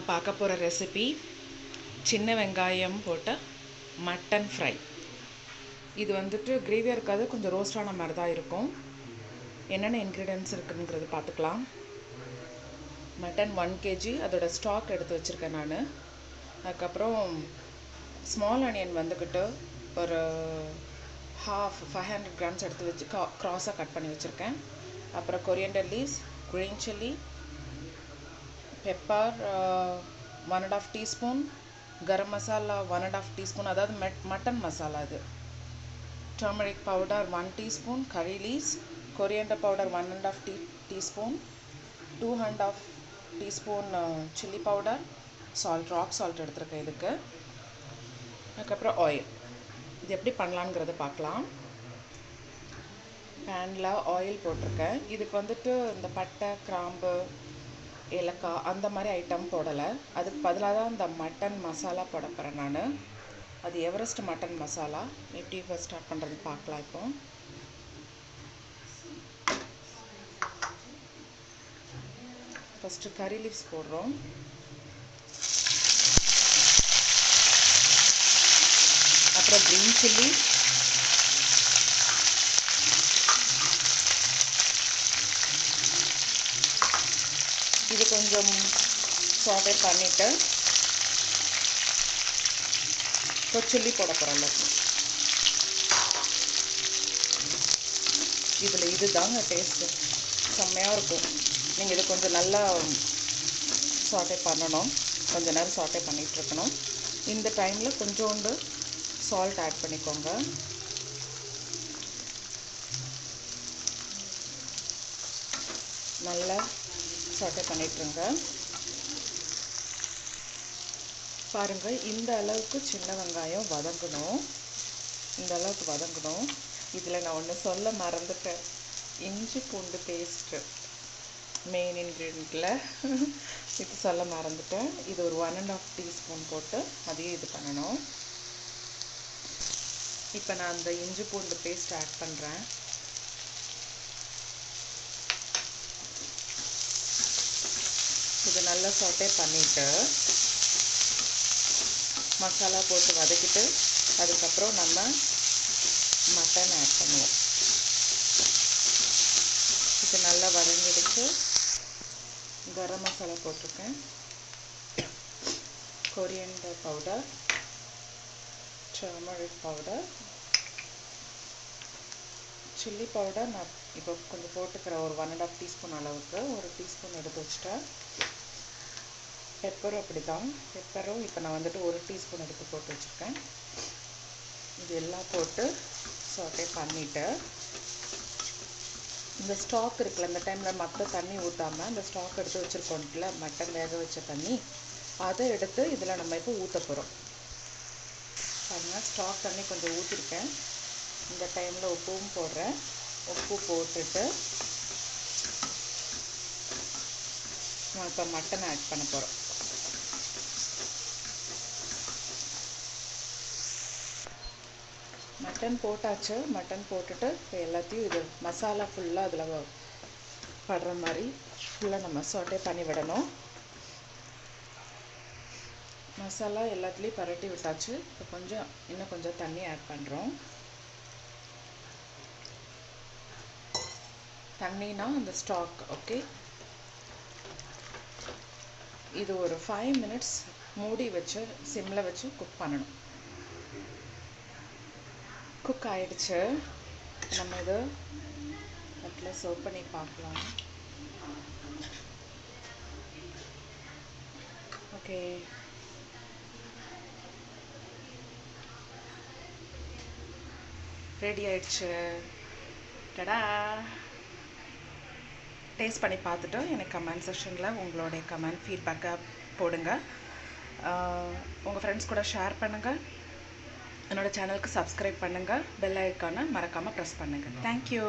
நான் பார்க்க போகிற ரெசிபி சின்ன வெங்காயம் போட்ட மட்டன் ஃப்ரை. இது வந்துட்டு கிரேவியாக இருக்காது, கொஞ்சம் ரோஸ்டான மாதிரி தான் இருக்கும். என்னென்ன இன்க்ரீடியன்ட்ஸ் இருக்குதுங்கிறது பார்த்துக்கலாம். மட்டன் 1 kg அதோட ஸ்டாக் எடுத்து வச்சுருக்கேன் நான். அதுக்கப்புறம் ஸ்மால் ஆனியன் வந்துக்கிட்டு ஒரு 500 grams எடுத்து வச்சு க்ராஸாக கட் பண்ணி வச்சுருக்கேன். அப்புறம் coriander leaves, green chilli, pepper 1.5 teaspoon, garam masala 1.5 teaspoon, அதாவது மட்டன் மசாலா அது. tumeric powder 1 teaspoon, curry leaves, coriander powder 1.5 teaspoon, 2.5 teaspoon chilli powder, salt, rock salt எடுத்துருக்கேன் இதுக்கு. அதுக்கப்புறம் ஆயில். இது எப்படி பண்ணலாங்கிறத பார்க்கலாம். பேனில் ஆயில் போட்டிருக்கேன். இதுக்கு வந்துட்டு இந்த பட்டை, கிராம்பு, ஏலக்காய் அந்த மாதிரி ஐட்டம் போடலை. அதுக்கு பதிலாக தான் இந்த மட்டன் மசாலா போட போகிறேன் நான். அது எவரெஸ்ட் மட்டன் மசாலா. எப்படி ஸ்டார்ட் பண்ணுறது பார்க்கலாம். இப்போ ஃபஸ்ட்டு கறி லீவ்ஸ் போடுறோம். அப்புறம் க்ரீன் சில்லி, இது கொஞ்சம் சாட்டே பண்ணிவிட்டு இப்போ சில்லி போட போகிறோம்ல. இதில் இது தாங்க டேஸ்ட்டு, செம்மையாக இருக்கும். நீங்கள் இது கொஞ்சம் நல்லா சாட்டே பண்ணணும், கொஞ்சம் நேரம் சாட்டே பண்ணிகிட்ருக்கணும். இந்த டைமில் கொஞ்சோண்டு சால்ட் ஆட் பண்ணிக்கோங்க. நல்லா சாட்டே பண்ணிட்டுருங்க. பாருங்கள், இந்த அளவுக்கு சின்ன வெங்காயம் வதங்கணும், இந்த அளவுக்கு வதங்கணும். இதில் நான் ஒன்று சொல்ல மறந்துட்டேன், இஞ்சி பூண்டு பேஸ்ட்டு மெயின் இன்க்ரீடியண்ட்டில் இது சொல்ல மறந்துட்டேன். இது ஒரு 1.5 teaspoon போட்டு அதையும் இது பண்ணணும். இப்போ நான் அந்த இஞ்சி பூண்டு பேஸ்ட் ஆட் பண்ணுறேன். இது நல்லா சாட்டே பண்ணிவிட்டு மசாலா போட்டு வதக்கிட்டு அதுக்கப்புறம் நம்ம மட்டன் ஆட் பண்ணுவோம். இது நல்லா வதங்கிடுச்சு. கரம் மசாலா போட்டிருக்கேன், coriander powder, tumeric powder, chilli powder நான் இப்போ கொஞ்சம் போட்டுக்கிறேன். ஒரு 1.5 teaspoon அளவுக்கு, ஒரு டீஸ்பூன் எடுத்து வச்சுட்டேன். பெப்பரும் அப்படி தான், பெப்பரும் இப்போ நான் வந்துட்டு 1 teaspoon எடுத்து போட்டு வச்சுருக்கேன். இது எல்லாம் போட்டு சாட்டே பண்ணிவிட்டு இந்த ஸ்டாக் இருக்குல்ல, இந்த டைமில் மற்ற தண்ணி ஊற்றாமல் இந்த ஸ்டாக் எடுத்து வச்சுருக்கோம்ல, மட்டன் வேக வச்ச தண்ணி, அதை எடுத்து இதில் நம்ம இப்போ ஊற்ற போகிறோம். பாருங்கள், ஸ்டாக் தண்ணி கொஞ்சம் ஊற்றிருக்கேன். இந்த டைமில் உப்பும் போடுறேன். உப்பு போட்டுட்டு நான் இப்போ மட்டன் ஆட் பண்ண போகிறோம். மட்டன் போட்டாச்சு. மட்டன் போட்டுட்டு இப்போ எல்லாத்தையும் இது மசாலா ஃபுல்லாக அதில் படுற மாதிரி ஃபுல்லாக நம்ம சாட்டே பண்ணி விடணும். மசாலா எல்லாத்துலேயும் பரட்டி விட்டாச்சு. இப்போ இன்னும் கொஞ்சம் தண்ணி ஆட் பண்ணுறோம். தண்ணினா அந்த ஸ்டாக். ஓகே, இது ஒரு 5 minutes மூடி வச்சு சிம்மில் வச்சு குக் பண்ணணும். குக் ஆகிடுச்சு. நம்ம இது அதில் சர்வ் பண்ணி பார்க்கலாம். ஓகே, ரெடி ஆயிடுச்சு. டடா! டேஸ்ட் பண்ணி பார்த்துட்டு எனக்கு கமெண்ட் செக்ஷனில் உங்களுடைய கமெண்ட் ஃபீட்பேக்கை போடுங்க. உங்கள் ஃப்ரெண்ட்ஸ் கூட ஷேர் பண்ணுங்கள். என்னோடய சேனலுக்கு சப்ஸ்கிரைப் பண்ணுங்கள். பெல் ஐக்கானை மறக்காமல் ப்ரெஸ் பண்ணுங்கள். தேங்க்யூ.